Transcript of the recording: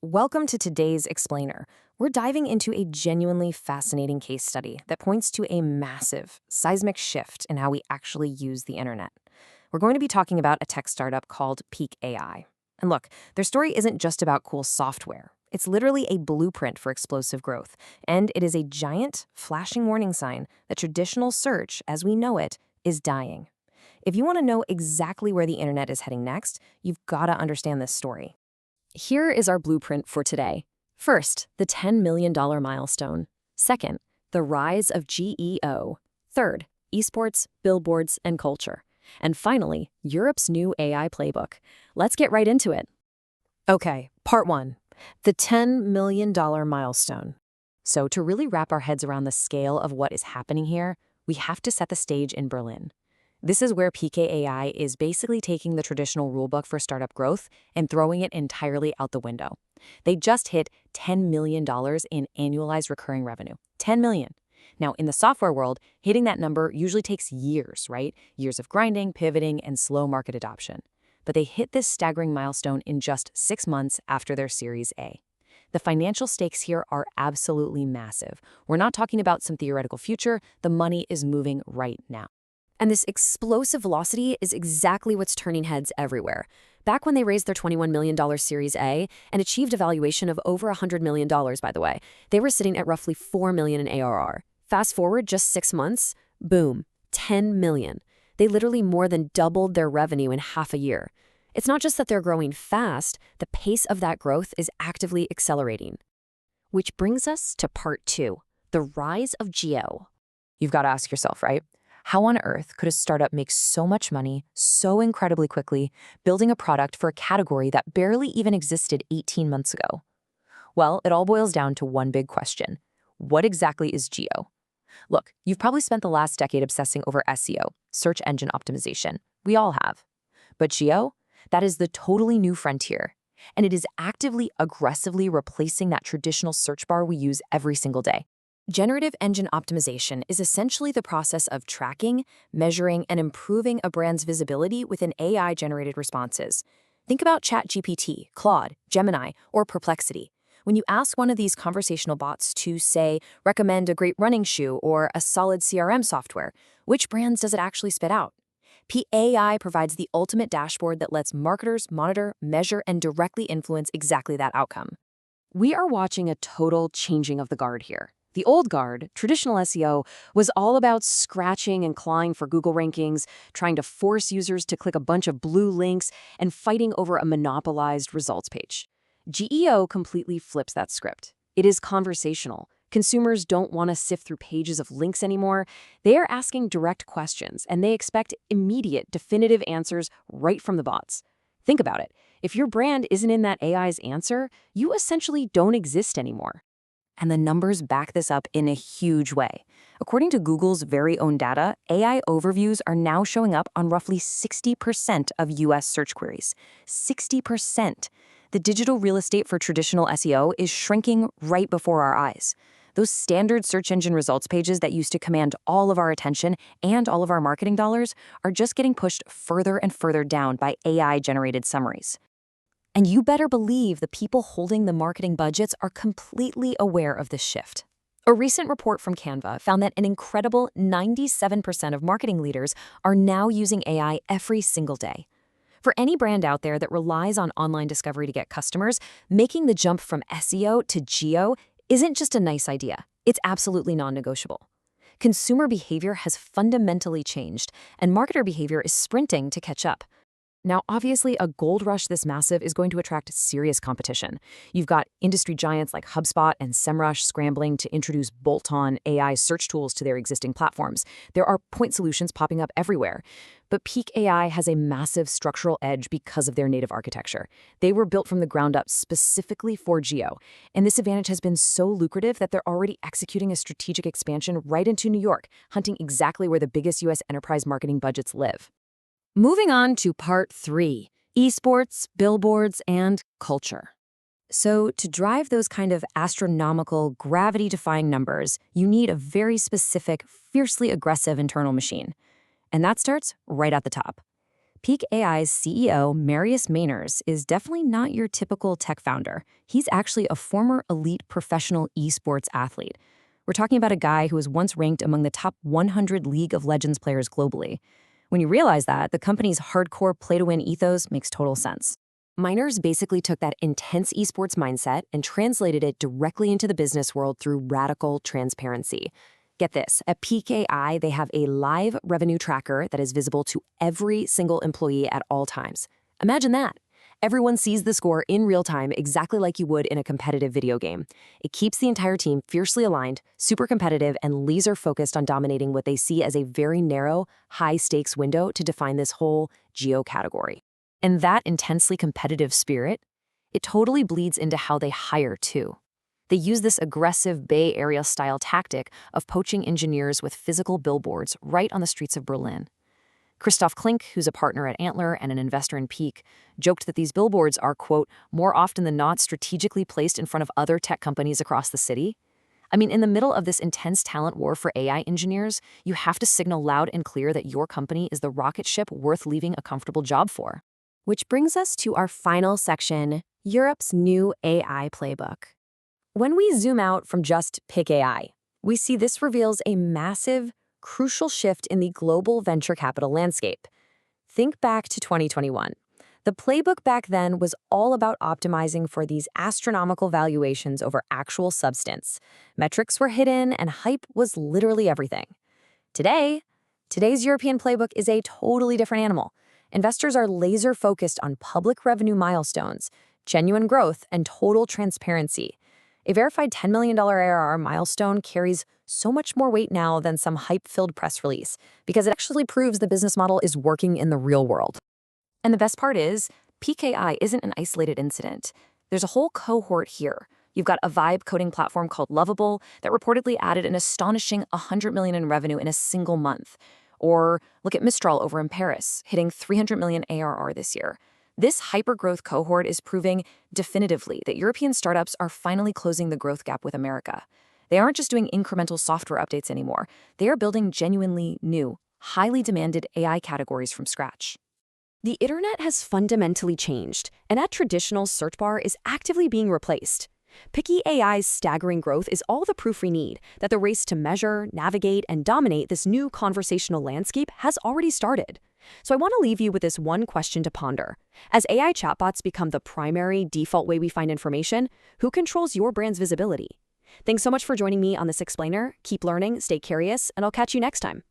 Welcome to today's Explainer. We're diving into a genuinely fascinating case study that points to a massive, seismic shift in how we actually use the internet. We're going to be talking about a tech startup called Peec AI. And look, their story isn't just about cool software. It's literally a blueprint for explosive growth, and it is a giant, flashing warning sign that traditional search, as we know it, is dying. If you want to know exactly where the internet is heading next, you've got to understand this story. Here is our blueprint for today. First, the $10 million milestone. Second, the rise of GEO. Third, esports, billboards, and culture. And finally, Europe's new AI playbook. Let's get right into it. Okay, part one, the $10 million milestone. So to really wrap our heads around the scale of what is happening here, we have to set the stage in Berlin. This is where Peec AI is basically taking the traditional rulebook for startup growth and throwing it entirely out the window. They just hit $10 million in annualized recurring revenue. $10 million. Now, in the software world, hitting that number usually takes years, right? Years of grinding, pivoting, and slow market adoption. But they hit this staggering milestone in just 6 months after their Series A. The financial stakes here are absolutely massive. We're not talking about some theoretical future. The money is moving right now. And this explosive velocity is exactly what's turning heads everywhere. Back when they raised their $21 million Series A and achieved a valuation of over $100 million, by the way, they were sitting at roughly $4 million in ARR. Fast forward just 6 months, boom, $10 million. They literally more than doubled their revenue in half a year. It's not just that they're growing fast, the pace of that growth is actively accelerating. Which brings us to part two, the rise of Geo. You've got to ask yourself, right? How on earth could a startup make so much money so incredibly quickly, building a product for a category that barely even existed 18 months ago? Well, it all boils down to one big question. What exactly is Geo? Look, you've probably spent the last decade obsessing over SEO, search engine optimization. We all have. But Geo? That is the totally new frontier. And it is actively, aggressively replacing that traditional search bar we use every single day. Generative engine optimization is essentially the process of tracking, measuring, and improving a brand's visibility within AI-generated responses. Think about ChatGPT, Claude, Gemini, or Perplexity. When you ask one of these conversational bots to, say, recommend a great running shoe or a solid CRM software, which brands does it actually spit out? Peec AI provides the ultimate dashboard that lets marketers monitor, measure, and directly influence exactly that outcome. We are watching a total changing of the guard here. The old guard, traditional SEO, was all about scratching and clawing for Google rankings, trying to force users to click a bunch of blue links, and fighting over a monopolized results page. GEO completely flips that script. It is conversational. Consumers don't want to sift through pages of links anymore. They are asking direct questions, and they expect immediate, definitive answers right from the bots. Think about it. If your brand isn't in that AI's answer, you essentially don't exist anymore. And the numbers back this up in a huge way. According to Google's very own data, AI overviews are now showing up on roughly 60% of US search queries. 60%. The digital real estate for traditional SEO is shrinking right before our eyes. Those standard search engine results pages that used to command all of our attention and all of our marketing dollars are just getting pushed further and further down by AI-generated summaries. And you better believe the people holding the marketing budgets are completely aware of this shift. A recent report from Canva found that an incredible 97% of marketing leaders are now using AI every single day. For any brand out there that relies on online discovery to get customers, making the jump from SEO to Geo isn't just a nice idea. It's absolutely non-negotiable. Consumer behavior has fundamentally changed, and marketer behavior is sprinting to catch up. Now, obviously, a gold rush this massive is going to attract serious competition. You've got industry giants like HubSpot and SEMrush scrambling to introduce bolt-on AI search tools to their existing platforms. There are point solutions popping up everywhere. But Peec AI has a massive structural edge because of their native architecture. They were built from the ground up specifically for Geo. And this advantage has been so lucrative that they're already executing a strategic expansion right into New York, hunting exactly where the biggest US enterprise marketing budgets live. Moving on to part three, esports, billboards, and culture. So to drive those kind of astronomical, gravity-defying numbers, you need a very specific, fiercely aggressive internal machine. And that starts right at the top. Peek AI's CEO, Marius Mainers, is definitely not your typical tech founder. He's actually a former elite professional esports athlete. We're talking about a guy who was once ranked among the top 100 League of Legends players globally. When you realize that, the company's hardcore play-to-win ethos makes total sense. Miners basically took that intense esports mindset and translated it directly into the business world through radical transparency. Get this, at Peec AI, they have a live revenue tracker that is visible to every single employee at all times. Imagine that. Everyone sees the score in real time, exactly like you would in a competitive video game. It keeps the entire team fiercely aligned, super competitive, and laser-focused on dominating what they see as a very narrow, high-stakes window to define this whole geo category. And that intensely competitive spirit, it totally bleeds into how they hire, too. They use this aggressive Bay Area-style tactic of poaching engineers with physical billboards right on the streets of Berlin. Christoph Klink, who's a partner at Antler and an investor in Peek, joked that these billboards are, quote, more often than not strategically placed in front of other tech companies across the city. I mean, in the middle of this intense talent war for AI engineers, you have to signal loud and clear that your company is the rocket ship worth leaving a comfortable job for. Which brings us to our final section, Europe's new AI playbook. When we zoom out from just Peek AI, we see this reveals a massive, crucial shift in the global venture capital landscape. Think back to 2021. The playbook back then was all about optimizing for these astronomical valuations over actual substance. Metrics were hidden and hype was literally everything. Today's European playbook is a totally different animal. Investors are laser-focused on public revenue milestones, genuine growth, and total transparency. A verified $10 million ARR milestone carries so much more weight now than some hype-filled press release, because it actually proves the business model is working in the real world. And the best part is, Peek AI isn't an isolated incident. There's a whole cohort here. You've got a vibe coding platform called Lovable that reportedly added an astonishing $100 million in revenue in a single month. Or look at Mistral over in Paris, hitting $300 million ARR this year. This hypergrowth cohort is proving definitively that European startups are finally closing the growth gap with America. They aren't just doing incremental software updates anymore. They are building genuinely new, highly demanded AI categories from scratch. The internet has fundamentally changed, and that traditional search bar is actively being replaced. Peek AI's staggering growth is all the proof we need that the race to measure, navigate, and dominate this new conversational landscape has already started. So I want to leave you with this one question to ponder. As AI chatbots become the primary default way we find information, who controls your brand's visibility? Thanks so much for joining me on this explainer. Keep learning, stay curious, and I'll catch you next time.